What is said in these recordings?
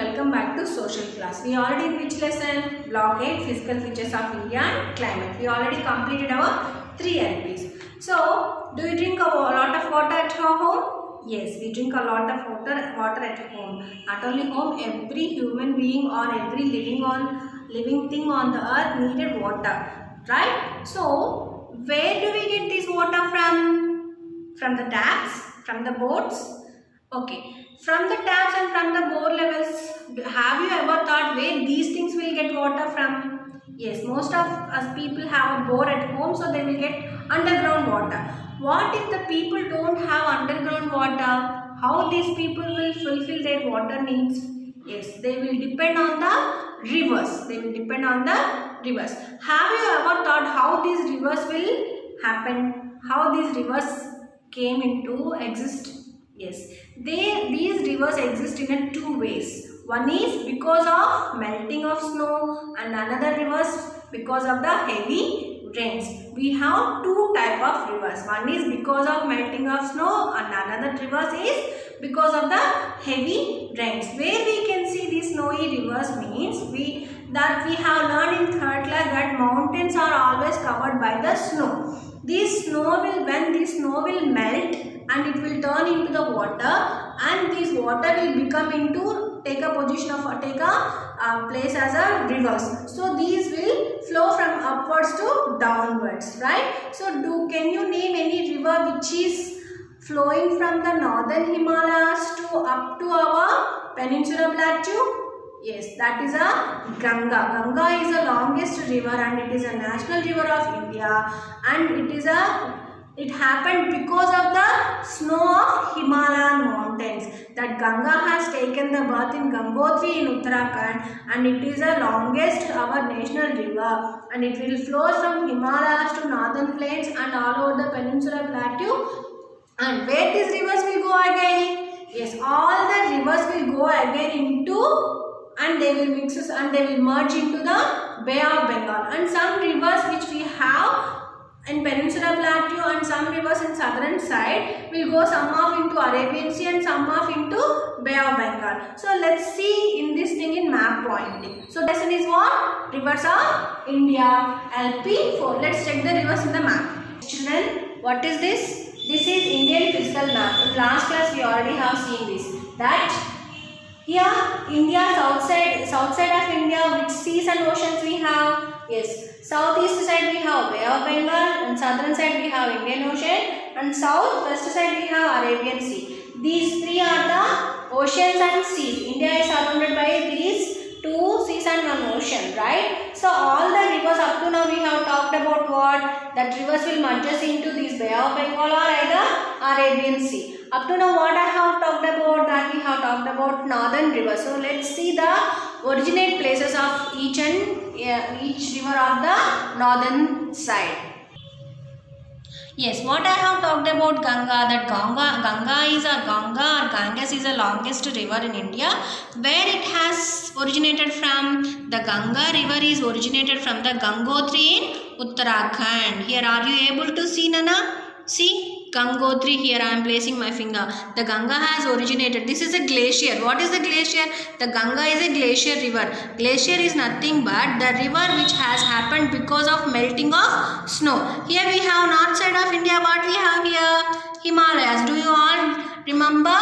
welcome back to social class. We already in which lesson? Block 8 physical features of India and climate. We already completed our 3 LPs. So, do you drink a lot of water at your home? Yes, we drink a lot of water at home. Not only home, every human being or every living thing on the earth needed water, right? So, where do we get this water from? From the taps, from the boats. Okay, from the taps and from the bore levels, have you ever thought where these things will get water from? Yes, most of us people have a bore at home, so they will get underground water. What if the people don't have underground water? How these people will fulfill their water needs? Yes, they will depend on the rivers. They will depend on the rivers. Have you ever thought how these rivers will happen? How these rivers came into exist? Yes, these rivers exist in two ways. One is because of melting of snow and another rivers because of the heavy rains. We have two type of rivers. One is because of melting of snow and another rivers is because of the heavy rains. Where we can see these snowy rivers means we have learned in 3rd class that mountains are always covered by the snow. When this snow will melt and it will turn into the water, and this water will become into take a place as a rivers. So these will flow from upwards to downwards, right? So can you name any river which is flowing from the northern Himalayas to up to our peninsular plateau? Yes, that is a Ganga. Ganga is the longest river and it is a national river of India, and it happened because of the snow of Himalayan mountains. That Ganga has taken the birth in Gangotri in Uttarakhand, and it is the longest our national river, and it will flow from Himalayas to northern plains and all over the peninsular plateau. And where these rivers will go again? Yes, all the rivers will go again into and they will mix and they will merge into the Bay of Bengal. And some rivers which we have in peninsular plateau and some rivers in southern side will go some off into Arabian Sea and some off into Bay of Bengal. So let's see in this thing in map pointing. So lesson is what? Rivers of India, LP4. Let's check the rivers in the map. Children, what is this? This is Indian physical map. In last class we already have seen this. That here India, south side of India, which seas and oceans we have? Yes, southeast side we have Bay of Bengal, and southern side we have Indian Ocean, and southwest side we have Arabian Sea. These three are the oceans and seas. India is surrounded by these two seas and one ocean, right? So all the rivers up to now we have talked about what? That rivers will merge into this Bay of Bengal or either Arabian Sea. Up to now what I have talked about? That we have talked about northern rivers. So let's see the originate places of each river of the northern side. Yes, what I have talked about Ganga, that Ganges is the longest river in India. Where it has originated from? The Ganga river is originated from the Gangotri in Uttarakhand. Here are you able to see, Nana? See? Gangotri, here I am placing my finger. The Ganga has originated. This is a glacier. What is the glacier? The Ganga is a glacier river. Glacier is nothing but the river which has happened because of melting of snow. Here we have north side of India. What we have here? Himalayas. Do you all remember?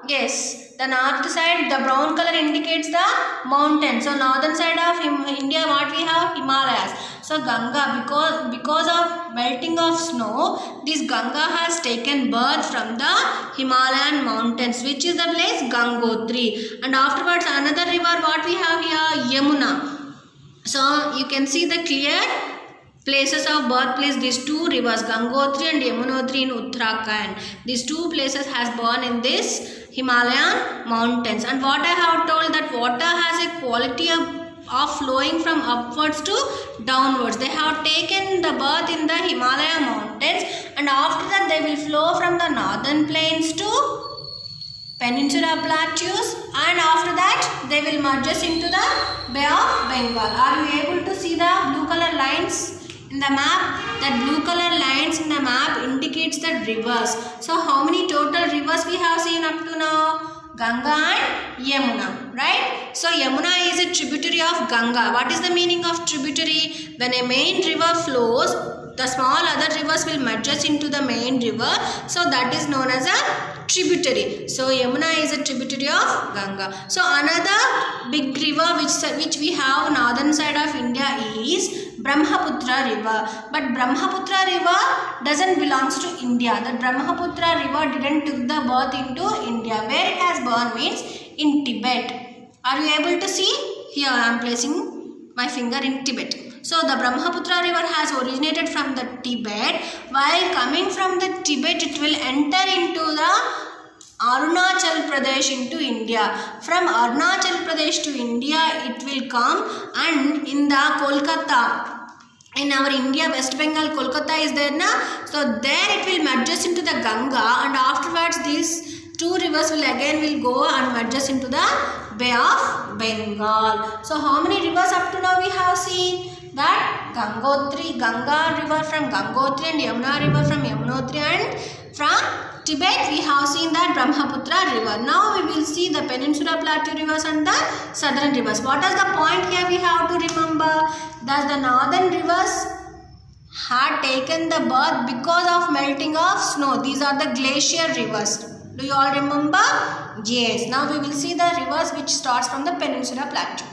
Yes. The north side, the brown color indicates the mountain. So northern side of India, what we have? Himalayas. So Ganga, because of melting of snow, this Ganga has taken birth from the Himalayan mountains, which is the place Gangotri. And afterwards another river, what we have here? Yamuna. So you can see the clear places of birthplace, these two rivers, Gangotri and Yamunotri in Uttarakhand. These two places has born in this Himalayan mountains. And what I have told, that water has a quality of flowing from upwards to downwards. They have taken the birth in the Himalaya mountains, and after that they will flow from the northern plains to peninsular plateaus, and after that they will merge into the Bay of Bengal. Are you able to see the blue color lines in the map? That blue color lines in the map indicates the rivers. So how many total rivers we have seen up to now? Ganga and Yamuna, right? So Yamuna is a tributary of Ganga. What is the meaning of tributary? When a main river flows, the small other rivers will merge into the main river. So that is known as a tributary. So Yamuna is a tributary of Ganga. So another big river which we have northern side of India is Brahmaputra river. But Brahmaputra river doesn't belongs to India. The Brahmaputra river didn't took the birth into India. Where it has born means in Tibet. Are you able to see? Here I am placing my finger in Tibet. So the Brahmaputra river has originated from the Tibet. While coming from the Tibet, it will enter into the Arunachal Pradesh into India. From Arunachal Pradesh to India, it will come, and in the Kolkata, in our India, West Bengal, Kolkata is there na. So there it will merge into the Ganga, and afterwards these two rivers will go and merge into the Bay of Bengal. So how many rivers up to now we have seen? That Ganga river from Gangotri and Yamuna river from Yamunotri, and from Tibet we have seen that Brahmaputra river. Now we will see the Peninsula Plateau rivers and the southern rivers. What is the point here we have to remember? That the northern rivers had taken the birth because of melting of snow. These are the glacier rivers. Do you all remember? Yes. Now we will see the rivers which starts from the Peninsula Plateau.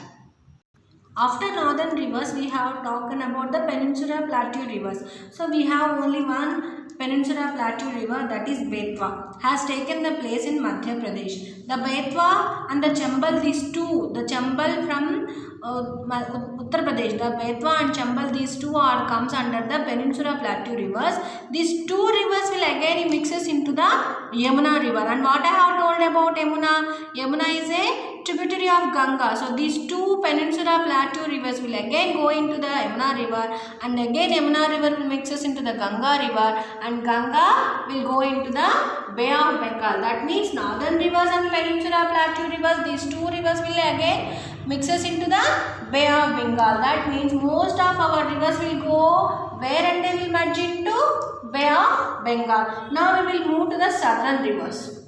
After northern rivers, we have talked about the Peninsula Plateau rivers. So we have only one Peninsula Plateau river, that is Betwa, has taken the place in Madhya Pradesh. The Betwa and the Chambal, these two, the Chambal from Uttar Pradesh, the Betwa and Chambal, these two comes under the Peninsula Plateau rivers. These two rivers will again mixes into the Yamuna river. And what I have told about Yamuna, Yamuna is a tributary of Ganga. So these two Peninsula Plateau rivers will again go into the Yamuna river, and again Yamuna river will mixes into the Ganga river, and Ganga will go into the Bay of Bengal. That means northern rivers and Peninsula Plateau rivers, these two rivers will again mixes into the Bay of Bengal. That means most of our rivers will go where, and they will merge into Bay of Bengal. Now we will move to the southern rivers.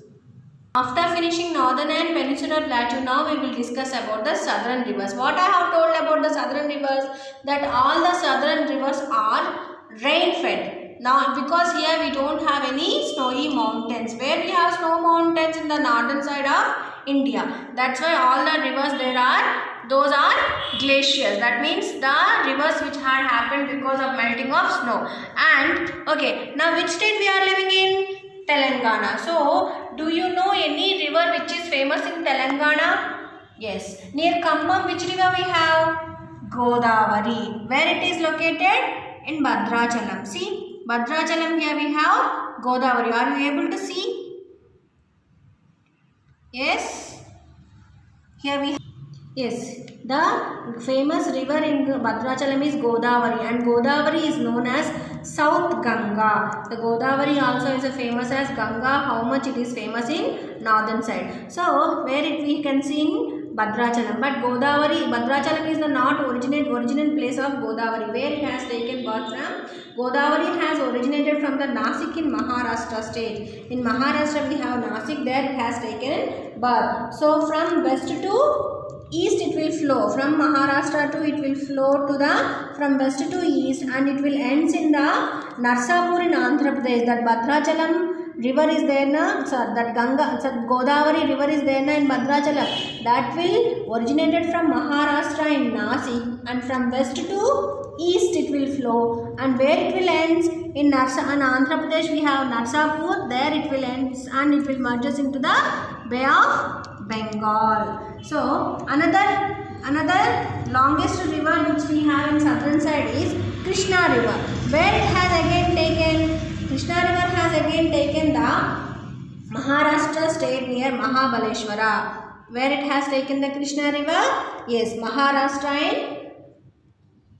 After finishing northern and Peninsula Plateau, now we will discuss about the southern rivers. What I have told about the southern rivers, that all the southern rivers are rain fed. Now because here we don't have any snowy mountains. Where we have snow mountains in the northern side of India. That's why all the rivers there are, those are glaciers. That means the rivers which had happened because of melting of snow. And okay, now which state we are living in? Telangana. So do you know any river which is famous in Telangana? Yes. Near Khammam, which river we have? Godavari. Where it is located? In Bhadrachalam. See, Bhadrachalam, here we have Godavari. Are you able to see? Yes. Here we have. Yes. The famous river in Bhadrachalam is Godavari, and Godavari is known as South Ganga. The Godavari also is famous as Ganga. How much it is famous in northern side. So where we can see in Bhadrachalam, but Bhadrachalam is the not original place of Godavari, where it has taken birth from. Godavari has originated from the Nasik in Maharashtra state. In Maharashtra we have Nasik, there it has taken birth. So from west to east it will flow, from Maharashtra to it will flow to the, from west to east, and it will ends in the Narsapur in Andhra Pradesh. That Bhadrachalam river is there na, that Godavari river is there na in Bhadrachalam. That will originated from Maharashtra in Nasik, and from west to east it will flow, and where it will ends in Andhra Pradesh we have Narsapur. There it will ends and it will merges into the Bay of Bengal. So another longest river which we have in southern side is Krishna river. Where it has again taken, Krishna river has again taken the Maharashtra state near Mahabaleshwara. Where it has taken the Krishna river? Yes, Maharashtra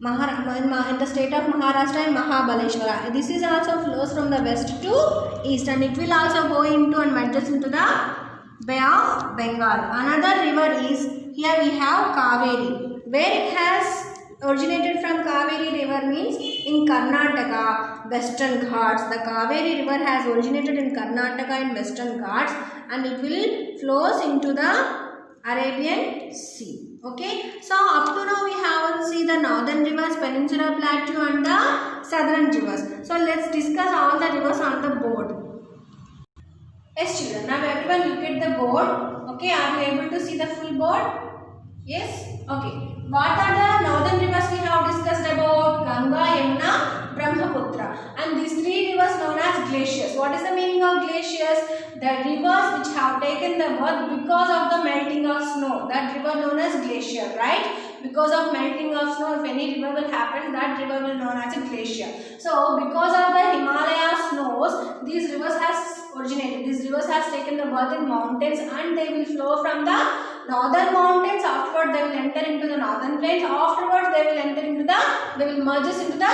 in the state of Maharashtra in Mahabaleshwara. This is also flows from the west to east, and it will also go into and merges into the Bay of Bengal. Another river is, here we have Kaveri. Where it has originated from Kaveri river means in Karnataka, Western Ghats. The Kaveri river has originated in Karnataka in Western Ghats and it will flows into the Arabian Sea. Okay, so up to now we haven't seen the northern rivers, Peninsular Plateau and the southern rivers. So let's discuss all the rivers on the board. Yes children, now everyone look at the board. Okay, are you able to see the full board? Yes? Okay. What are the northern rivers we have discussed about? Ganga, Yamuna, Brahmaputra. And these three rivers known as glaciers. What is the meaning of glaciers? The rivers which have taken the birth because of the melting of snow. That river known as glacier, right? Because of melting of snow, if any river will happen, that river will known as a glacier. So, because of the Himalaya snows, these rivers has originated. These rivers has taken the birth in mountains and they will flow from the northern mountains. Afterwards, they will enter into the northern plains. Afterwards, they will merge into the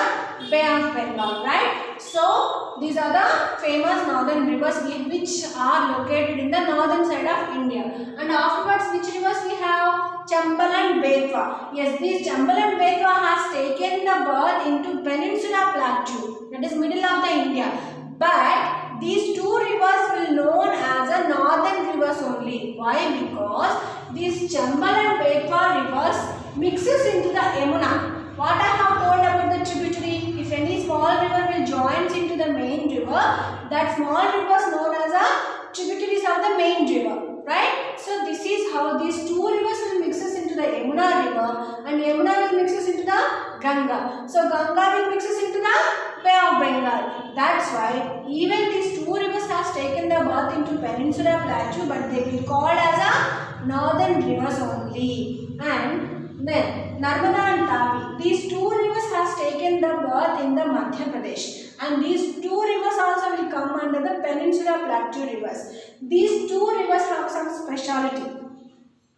Bay of Bengal, right? So, these are the famous northern rivers which are located in the northern side of India. And afterwards, which rivers we have? Chambal and Betwa. Yes, this Chambal and Betwa has taken the birth into Peninsular Plateau, that is middle of the India. But these two rivers will known as a northern rivers only. Why? Because these Chambal and Betwa rivers mixes into the Yamuna. What I have told about the tributary, if any small river will joins into the main river, that small river is known as a tributaries of the main river, right? So this is how these two rivers will mixes into the Yamuna river and Yamuna will mixes into the Ganga. So Ganga will mixes into the Bay of Bengal. That's why even these two rivers has taken the birth into Peninsular Plateau, but they will called as a northern rivers only. And then Narmada and Tapi, these two rivers has taken the birth in the Madhya Pradesh. And these two rivers also will come under the Peninsular Plateau rivers. These two rivers have some speciality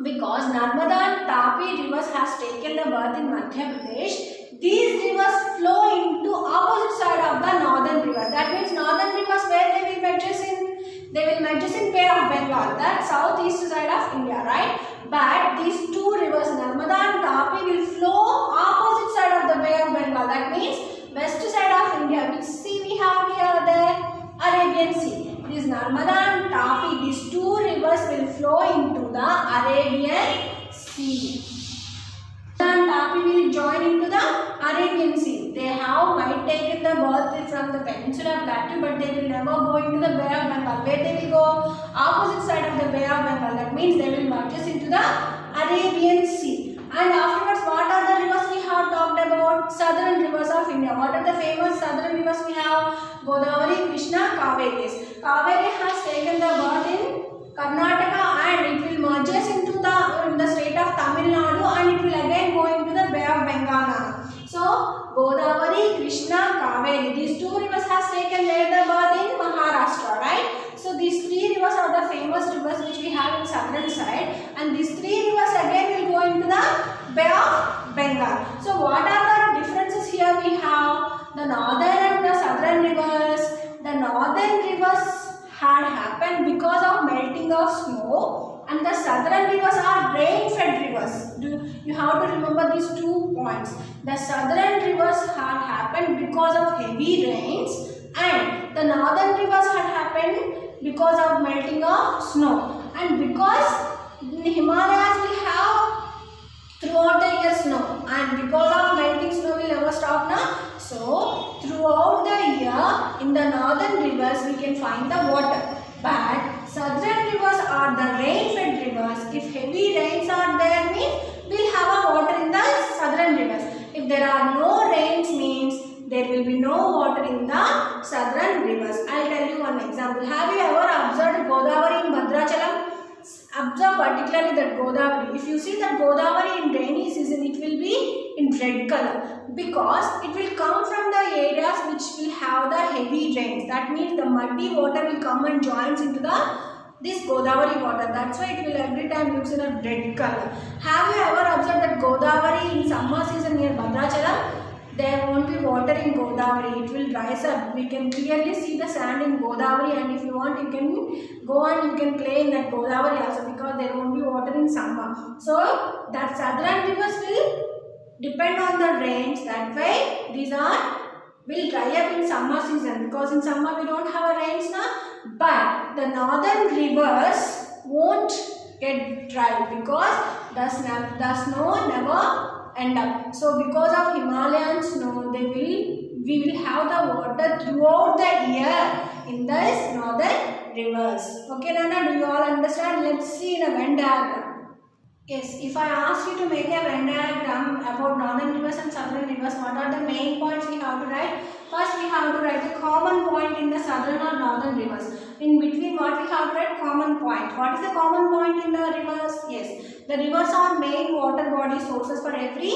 because Narmada and Tapi rivers has taken the birth in Madhya Pradesh. These rivers flow into opposite side of the northern rivers. That means northern rivers where they will merges in? They will merges in Bay of Bengal, that southeast side of India, right? But these two rivers, Narmada and Tapi, will flow opposite side of the Bay of Bengal. That means west side of India. Which sea we have here? The Arabian Sea. This Narmada and Tapi, these two rivers will flow into the Arabian Sea. And Tapi will join into the Arabian Sea. They might taken the birth from the Peninsular Plateau, but they will never go into the Bay of Bengal. Where they will go? Opposite side of the Bay of Bengal. That means they will merge into the Arabian Sea. And afterwards, what are the rivers we have talked about? Southern rivers of India. What are the famous southern rivers we have? Godavari, Krishna, Kaveri. Kaveri has taken the birth in Karnataka and it will merges into the state of Tamil Nadu and it will again go into the Bay of Bengal. So, Godavari, Krishna, Kaveri. These two rivers has taken their birth in Maharashtra, right? So, these three rivers are the famous rivers which we have in southern side and these three rivers again will go into the Bay of Bengal. So, what are the differences here we have? The northern and the southern rivers. The northern rivers had happened because of melting of snow and the southern rivers are rain-fed rivers. You have to remember these 2 points. The southern rivers had happened because of heavy rains and the northern rivers had happened because of melting of snow. And because the Himalayas will have throughout the year snow and because of melting snow will never stop now. So, throughout the year in the northern rivers we can find the water. But southern rivers are the rain-fed rivers. If heavy rains are there means we will have a water in the southern rivers. If there are no rains means there will be no water in the southern rivers. I will tell you one example. Have you ever observed Godavari in Bhadrachalam? Observe particularly that Godavari. If you see that Godavari in rainy season, it will be in red color because it will come from the areas which will have the heavy rains. That means the muddy water will come and joins into this Godavari water. That's why it will every time looks in a red color. Have you ever observed that Godavari in summer season near Bhadrachalam? There won't be water in Godavari. It will rise up. We can clearly see the sand in Godavari and if you want you can go and you can play in that Godavari also because there won't be water in summer. So that southern rivers will depend on the rains. That way these will dry up in summer season, because in summer we don't have a rains now. But the northern rivers won't get dry because the snow never end up. So because of Himalayan snow, we will have the water throughout the year in these northern rivers. Okay, Nana, do you all understand? Let's see in a Venn diagram. Yes, if I ask you to make a Venn diagram about northern rivers and southern rivers, what are the main points we have to write? First, we have to write the common point in the southern or northern rivers. In between, what we have to write? Common point. What is the common point in the rivers? Yes, the rivers are main water body sources for every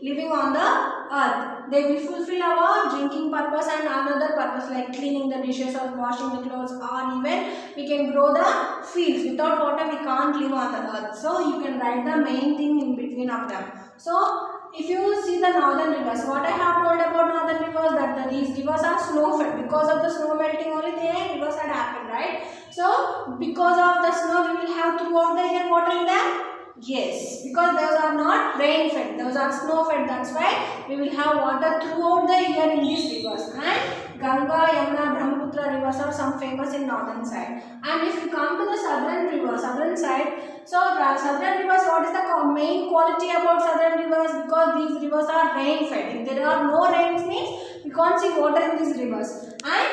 living on the earth. They will fulfill our drinking purpose and another purpose like cleaning the dishes or washing the clothes, or even we can grow the fields. Without water we can't live on the earth. So you can write the main thing in between of them. So if you see the northern rivers, what I have told about northern rivers, that these rivers are snow fed. Because of the snow melting only the rivers had happened, right? So because of the snow we will have throughout the year water in them. Yes, because those are not rain fed, those are snow fed. That's why we will have water throughout the year in these rivers. And Ganga, Yamuna, Brahmaputra rivers are some famous in northern side. And if you come to the southern river, southern side, so southern rivers, what is the main quality about southern rivers? Because these rivers are rain fed. If there are no rains means we can't see water in these rivers. And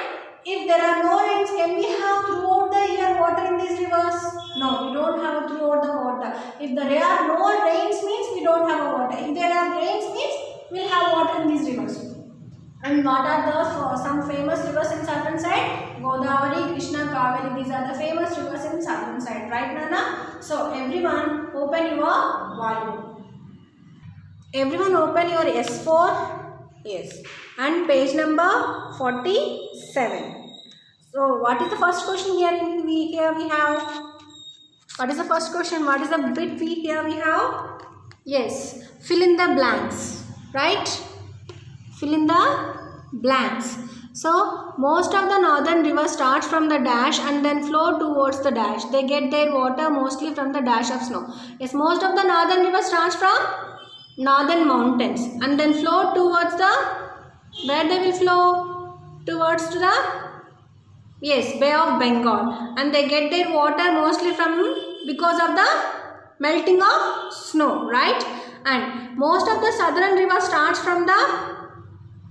if there are no rains, can we have throughout the year water in these rivers? No, we don't have throughout the water. If there are no rains means we don't have water. If there are rains means we will have water in these rivers. And what are the some famous rivers in southern side? Godavari, Krishna, Kaveri. These are the famous rivers in southern side, right, Nana? So everyone open your volume. Everyone open your S4. Yes, and page number 47. So what is the first question here? We have. What is the first question? What is the bit we have? Yes, fill in the blanks, right? Fill in the blanks. So most of the northern rivers starts from the dash and then flow towards the dash. They get their water mostly from the dash of snow. Yes, most of the northern rivers starts from northern mountains and then flow towards the, where they will flow? Towards to the, yes, Bay of Bengal, and they get their water mostly from, because of the melting of snow, right? And most of the southern river starts from the,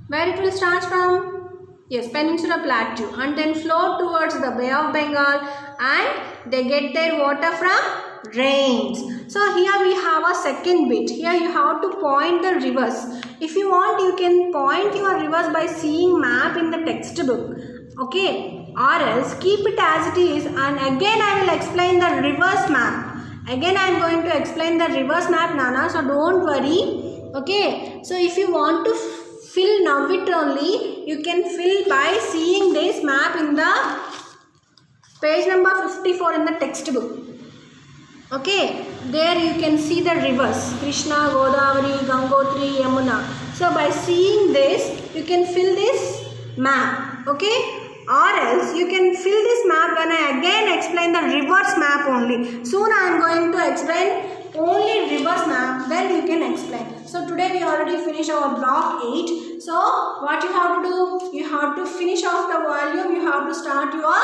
where it will start from? Yes, Peninsula Plateau, and then flow towards the Bay of Bengal, and they get their water from rains. So here we have a second bit. Here you have to point the rivers. If you want, you can point your rivers by seeing map in the textbook. Okay, or else keep it as it is, and again I will explain the reverse map. Again I am going to explain the reverse map, Nana, so don't worry. Okay, so if you want to fill now it only, you can fill by seeing this map in the page number 54 in the textbook. Okay, there you can see the rivers Krishna, Godavari, Gangotri, Yamuna. So by seeing this, you can fill this map. Okay, or else you can fill this map when I again explain the reverse map only. Soon I am going to explain only reverse map, then you can explain. So today we already finished our block 8. So what you have to do? You have to finish off the volume. You have to start your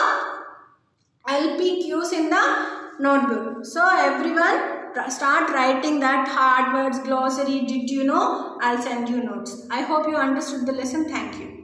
LPQs in the notebook. So everyone start writing that hard words, glossary. Did you know? I'll send you notes. I hope you understood the lesson. Thank you.